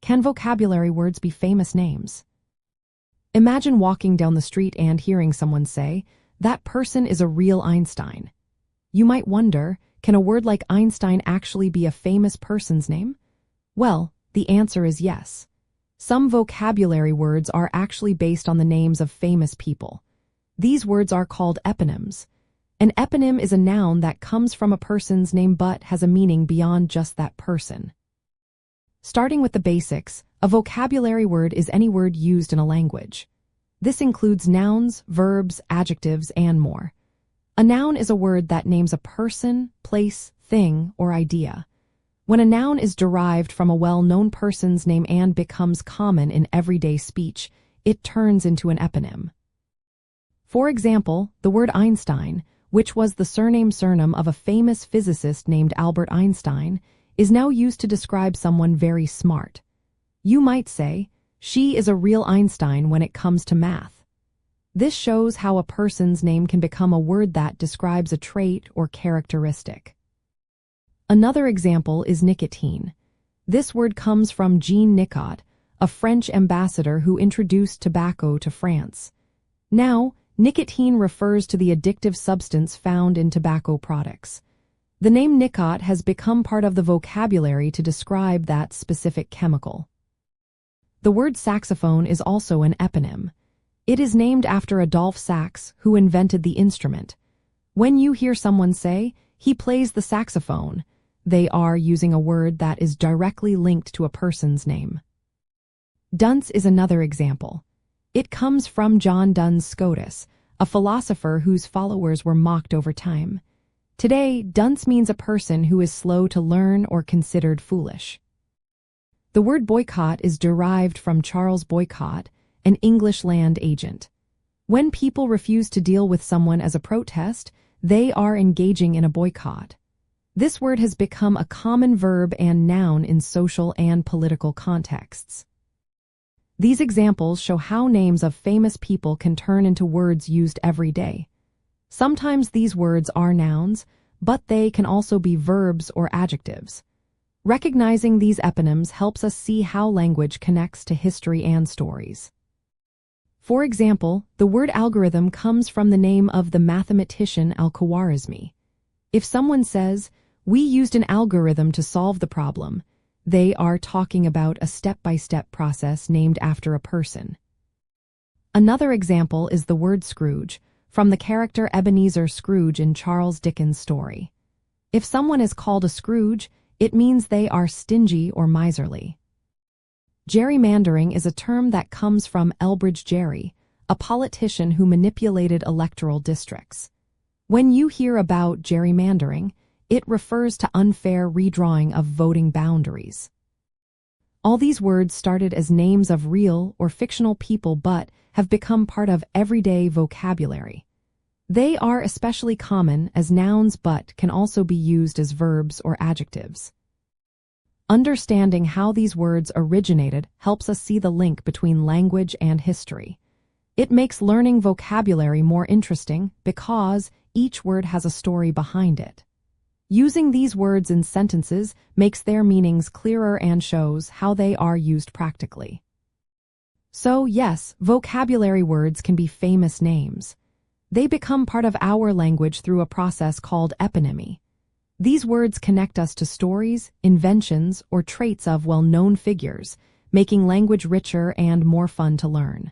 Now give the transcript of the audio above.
can vocabulary words be famous names? Imagine walking down the street and hearing someone say, "That person is a real Einstein." You might wonder, can a word like Einstein actually be a famous person's name? Well, the answer is yes. Some vocabulary words are actually based on the names of famous people. These words are called eponyms. An eponym is a noun that comes from a person's name but has a meaning beyond just that person. Starting with the basics, a vocabulary word is any word used in a language. This includes nouns, verbs, adjectives, and more. A noun is a word that names a person, place, thing, or idea. When a noun is derived from a well-known person's name and becomes common in everyday speech, it turns into an eponym. For example, the word Einstein, which was the surname of a famous physicist named Albert Einstein, is now used to describe someone very smart. You might say, "She is a real Einstein when it comes to math." This shows how a person's name can become a word that describes a trait or characteristic. Another example is nicotine. This word comes from Jean Nicot, a French ambassador who introduced tobacco to France. Now, nicotine refers to the addictive substance found in tobacco products. The name Nicot has become part of the vocabulary to describe that specific chemical. The word saxophone is also an eponym. It is named after Adolphe Sax, who invented the instrument. When you hear someone say, "He plays the saxophone," they are using a word that is directly linked to a person's name. Dunce is another example. It comes from John Duns Scotus, a philosopher whose followers were mocked over time. Today, dunce means a person who is slow to learn or considered foolish. The word boycott is derived from Charles Boycott, an English land agent. When people refuse to deal with someone as a protest, they are engaging in a boycott. This word has become a common verb and noun in social and political contexts. These examples show how names of famous people can turn into words used every day. Sometimes these words are nouns, but they can also be verbs or adjectives. Recognizing these eponyms helps us see how language connects to history and stories. For example, the word algorithm comes from the name of the mathematician Al-Khwarizmi. If someone says, "We used an algorithm to solve the problem," they are talking about a step-by-step process named after a person. Another example is the word Scrooge, from the character Ebenezer Scrooge in Charles Dickens' story. If someone is called a Scrooge, it means they are stingy or miserly. Gerrymandering is a term that comes from Elbridge Gerry, a politician who manipulated electoral districts. When you hear about gerrymandering, it refers to unfair redrawing of voting boundaries. All these words started as names of real or fictional people but have become part of everyday vocabulary. They are especially common as nouns but can also be used as verbs or adjectives. Understanding how these words originated helps us see the link between language and history. It makes learning vocabulary more interesting because each word has a story behind it. Using these words in sentences makes their meanings clearer and shows how they are used practically. So yes, vocabulary words can be famous names. They become part of our language through a process called eponymy. These words connect us to stories, inventions, or traits of well-known figures, making language richer and more fun to learn.